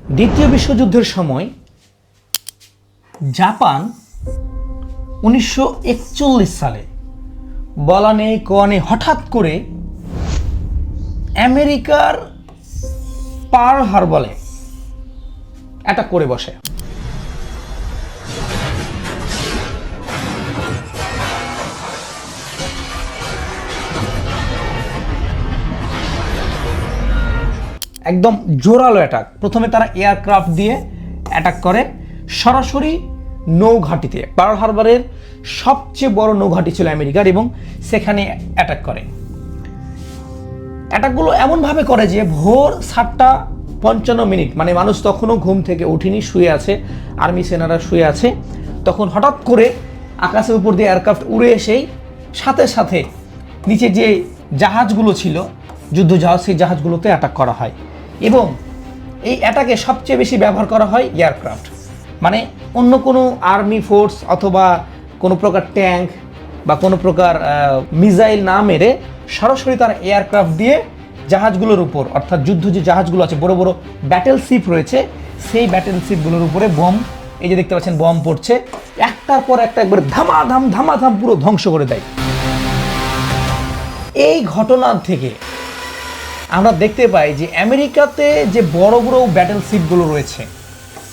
দ্বিতীয় বিশ্বযুদ্ধের সময় জাপান 1941 সালে বলা নেই কওয়া নেই হঠাৎ করে আমেরিকার পার্ল হারবারে অ্যাটাক করে বসে। একদম জোরালো অ্যাটাক। প্রথমে তারা এয়ারক্রাফট দিয়ে অ্যাটাক করে সরাসরি নৌঘাঁটিতে। পার্ল হারবারের সবচেয়ে বড় নৌঘাঁটি ছিল আমেরিকার এবং সেখানে অ্যাটাক করে। অ্যাটাকগুলো এমনভাবে করে যে ভোর 7:55, মানে মানুষ তখনও ঘুম থেকে উঠেনি, শুয়ে আছে, আর্মি সেনারা শুয়ে আছে। তখন হঠাৎ করে আকাশের উপর দিয়ে এয়ারক্রাফট উড়ে এসেই সাথে সাথে নিচে যে জাহাজগুলো ছিল যুদ্ধজাহাজ, সেই জাহাজগুলোতে অ্যাটাক করা হয় এবং এই অ্যাটাকে সবচেয়ে বেশি ব্যবহার করা হয় এয়ারক্রাফট। মানে অন্য কোনো আর্মি ফোর্স অথবা কোনো প্রকার ট্যাঙ্ক বা কোনো প্রকার মিসাইল না মেরে সরাসরি তারা এয়ারক্রাফট দিয়ে জাহাজগুলোর উপর, অর্থাৎ যুদ্ধ যে জাহাজগুলো আছে, বড় বড় ব্যাটেল শিপ রয়েছে, সেই ব্যাটেল শিপগুলোর উপরে বম, এই যে দেখতে পাচ্ছেন বম পড়ছে, একটার পর একটা একবার ধামাধাম পুরো ধ্বংস করে দেয়। এই ঘটনার থেকে আমরা দেখতে পাই যে আমেরিকাতে যে বড় বড় ব্যাটেল শিপগুলো রয়েছে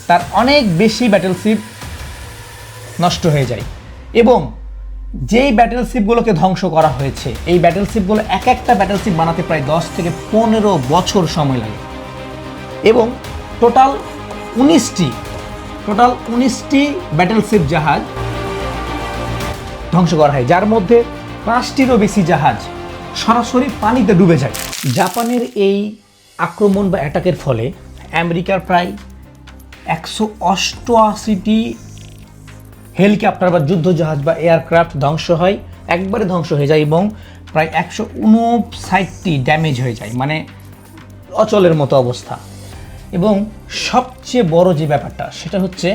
তার অনেক বেশি ব্যাটেল শিপ নষ্ট হয়ে যায় এবং যেই ব্যাটেল শিপগুলোকে ধ্বংস করা হয়েছে এই ব্যাটেল শিপগুলো এক একটা ব্যাটেল শিপ বানাতে প্রায় 10 থেকে 15 বছর সময় লাগে এবং টোটাল 19টি ব্যাটেল শিপ জাহাজ ধ্বংস করা হয়, যার মধ্যে 5টিরও বেশি জাহাজ সরাসরি পানিতে ডুবে যায়। জাপানের এই আক্রমণ বা অ্যাটাকের ফলে আমেরিকার প্রায় 188টি হেলিকপ্টার বা যুদ্ধজাহাজ বা এয়ারক্রাফট ধ্বংস হয়, একবারে ধ্বংস হয়ে যায় এবং প্রায় 159টি ড্যামেজ হয়ে যায়, মানে অচলের মতো অবস্থা। এবং সবচেয়ে বড় যে ব্যাপারটা সেটা হচ্ছে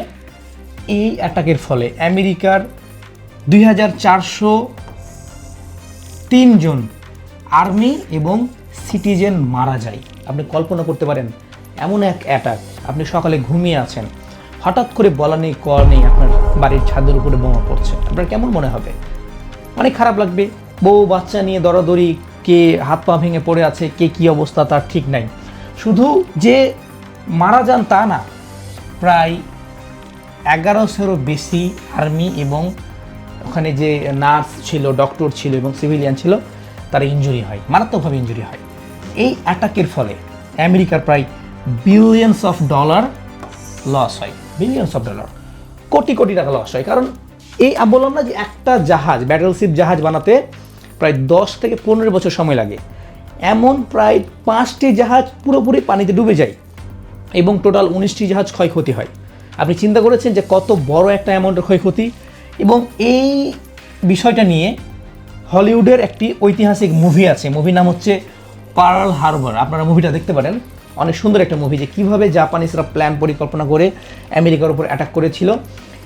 এই অ্যাটাকের ফলে আমেরিকার 2403 জন আর্মি এবং সিটিজেন মারা যায়। আপনি কল্পনা করতে পারেন এমন এক অ্যাটাক, আপনি সকালে ঘুমিয়ে আছেন, হঠাৎ করে বলা নেই কওয়া নেই আপনার বাড়ির ছাদের উপরে বোমা পড়ছে, আপনার কেমন মনে হবে? অনেক খারাপ লাগবে। বউ বাচ্চা নিয়ে দরাদরি, কে হাত পা ভেঙে পড়ে আছে, কে কী অবস্থা তার ঠিক নাই। শুধু যে মারা যান তা না, প্রায় 1100-এরও বেশি আর্মি এবং ওখানে যে নার্স ছিল, ডক্টর ছিল এবং সিভিলিয়ান ছিল, তারা ইনজুরি হয়, মারাত্মকভাবে ইনজুরি হয়। এই অ্যাটাকের ফলে আমেরিকার প্রায় বিলিয়নস অফ ডলার লস হয়, billions of dollar, crore crore টাকা লস হয়। কারণ এই বললাম না যে একটা জাহাজ, ব্যাটেলশিপ জাহাজ বানাতে প্রায় 10 থেকে 15 বছর সময় লাগে, এমন প্রায় 5টি জাহাজ পুরোপুরি পানিতে ডুবে যায় এবং টোটাল 19টি জাহাজ ক্ষয়ক্ষতি হয়। আপনি চিন্তা করেছেন যে কত বড় একটা অ্যামাউন্টের ক্ষয়ক্ষতি। এবং এই বিষয়টা নিয়ে হলিউডের একটি ঐতিহাসিক মুভি আছে, মুভির নাম হচ্ছে পার্ল হারবার। আপনারা মুভিটা দেখতে পারেন, অনেক সুন্দর একটা মুভি, যে কীভাবে জাপানিজরা প্ল্যান পরিকল্পনা করে আমেরিকার উপর অ্যাটাক করেছিল।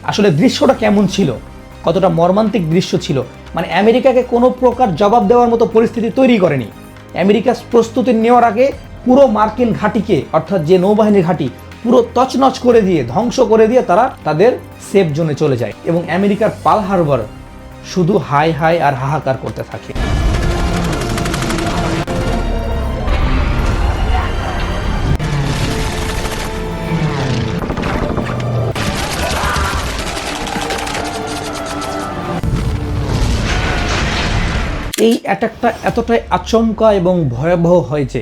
আসলে দৃশ্যটা কেমন ছিল, কতটা মর্মান্তিক দৃশ্য ছিল, মানে আমেরিকাকে কোনো প্রকার জবাব দেওয়ার মতো পরিস্থিতি তৈরি করেনি। আমেরিকা প্রস্তুতি নেওয়ার আগে পুরো মার্কিন ঘাঁটিকে, অর্থাৎ যে নৌবাহিনীর ঘাঁটি, পুরো তছনছ করে দিয়ে, ধ্বংস করে দিয়ে তারা তাদের সেফ জোনে চলে যায় এবং আমেরিকার পার্ল হারবার শুধু হাই হাই আর হাহাকার করতে থাকে। এই অ্যাটাকটা এতটাই আচমকা এবং ভয়াবহ হয় যে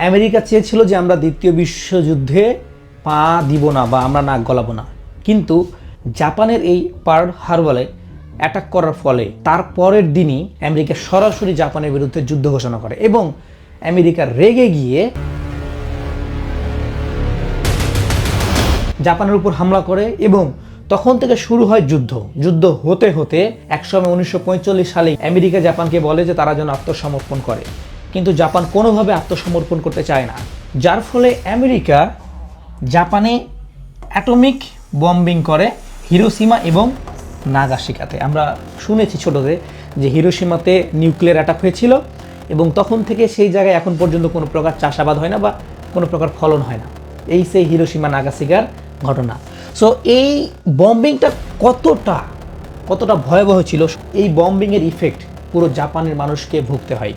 আমেরিকা চেয়েছিল যে আমরা দ্বিতীয় বিশ্বযুদ্ধে পা দিব না বা আমরা নাক গলাবো না, কিন্তু জাপানের এই পার্ল হারবারে অ্যাটাক করার ফলে তার পরের দিনই আমেরিকা সরাসরি জাপানের বিরুদ্ধে যুদ্ধ ঘোষণা করে এবং আমেরিকা রেগে গিয়ে জাপানের উপর হামলা করে এবং তখন থেকে শুরু হয় যুদ্ধ। যুদ্ধ হতে হতে একসময় 1945 সালে আমেরিকা জাপানকে বলে যে তারা যেন আত্মসমর্পণ করে, কিন্তু জাপান কোনোভাবে আত্মসমর্পণ করতে চায় না, যার ফলে আমেরিকা জাপানে অ্যাটমিক বম্বিং করে হিরোশিমা এবং নাগাসাকিতে। আমরা শুনেছি ছোটতে যে হিরোশিমাতে নিউক্লিয়ার অ্যাটাক হয়েছিল এবং তখন থেকে সেই জায়গায় এখন পর্যন্ত কোনো প্রকার চাষাবাদ হয় না বা কোনো প্রকার ফলন হয় না। এই সেই হিরোশিমা নাগাসাকির ঘটনা। সো এই বম্বিংটা কতটা ভয়াবহ ছিল, এই বম্বিংয়ের ইফেক্ট পুরো জাপানের মানুষকে ভুগতে হয়।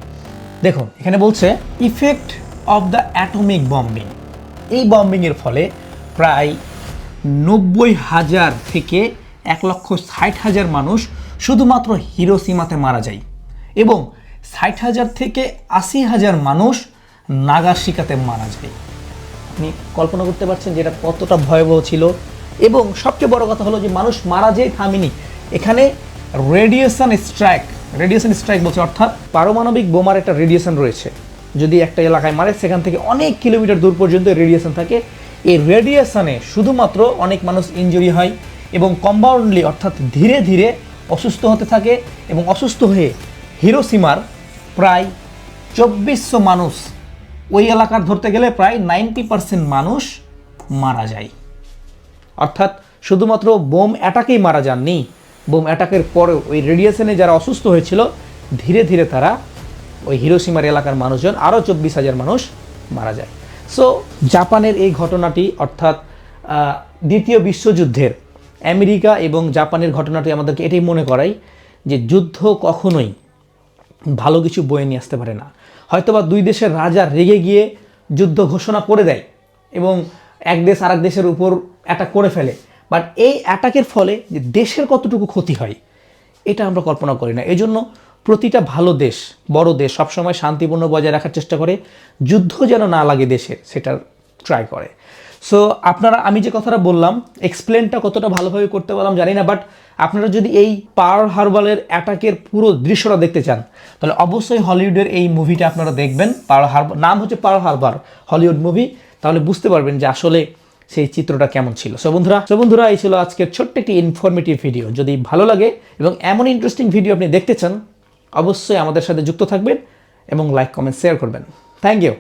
দেখুন এখানে বলছে effect of the atomic bombing. এই বম্বিংয়ের ফলে প্রায় 90,000 থেকে 1,60,000 মানুষ শুধুমাত্র হিরোশিমাতে মারা যায় এবং 60,000 থেকে 80,000 মানুষ নাগাসাকিতে মারা যায়। আপনি কল্পনা করতে পারছেন যে এটা কতটা ভয়াবহ ছিল। এবং সবচেয়ে বড় কথা হলো যে মানুষ মারা যেয়ে থামেনি, এখানে রেডিয়েশন স্ট্রাইক বলছে, অর্থাৎ পারমাণবিক বোমার একটা রেডিয়েশন রয়েছে। যদি একটা এলাকায় মারে সেখান থেকে অনেক কিলোমিটার দূর পর্যন্ত রেডিয়েশন থাকে। এই রেডিয়েশনে শুধুমাত্র অনেক মানুষ ইনজুরি হয় এবং কম্পাউন্ডলি অর্থাৎ ধীরে ধীরে অসুস্থ হতে থাকে এবং অসুস্থ হয়ে হিরোশিমার প্রায় 2400 মানুষ, ওই এলাকার ধরতে গেলে প্রায় 90% মানুষ মারা যায়। অর্থাৎ শুধুমাত্র বোম অ্যাটাকেই মারা যাননি, বোম অ্যাটাকের পরেও ওই রেডিয়েশনে যারা অসুস্থ হয়েছিল ধীরে ধীরে তারা ওই হিরোশিমার এলাকার মানুষজন আরও 24,000 মানুষ মারা যায়। সো জাপানের এই ঘটনাটি অর্থাৎ দ্বিতীয় বিশ্বযুদ্ধের আমেরিকা এবং জাপানের ঘটনাটি আমাদেরকে এটাই মনে করায় যে যুদ্ধ কখনোই ভালো কিছু বয়ে নিয়ে আসতে পারে না। হয়তোবা দুই দেশের রাজা রেগে গিয়ে যুদ্ধ ঘোষণা করে দেয় এবং এক দেশ আরেক দেশের উপর অ্যাটাক করে ফেলে, বাট এই অ্যাটাকের ফলে যে দেশের কতটুকু ক্ষতি হয় এটা আমরা কল্পনা করি না। এই জন্য প্রতিটা ভালো দেশ, বড় দেশ সবসময় শান্তিপূর্ণ বজায় রাখার চেষ্টা করে, যুদ্ধ যেন না লাগে দেশের সেটা ট্রাই করে। সো আপনারা, আমি যে কথাটা বললাম এক্সপ্লেনটা কতটা ভালোভাবে করতে পারলাম জানি না, বাট আপনারা যদি এই পার্ল হারবারের অ্যাটাকের পুরো দৃশ্যটা দেখতে চান তাহলে অবশ্যই হলিউডের এই মুভিটা আপনারা দেখবেন। পার্ল হারবার নাম হচ্ছে পার্ল হারবার, হলিউড মুভি, তাহলে বুঝতে পারবেন যে আসলে সেই চিত্রটা কেমন ছিল। সো বন্ধুরা এই ছিল আজকের ছোট্ট একটি ইনফরমেটিভ ভিডিও। যদি ভালো লাগে এবং এমন ইন্টারেস্টিং ভিডিও আপনি দেখতে চান অবশ্যই আমাদের সাথে যুক্ত থাকবেন এবং লাইক কমেন্ট শেয়ার করবেন। Thank you.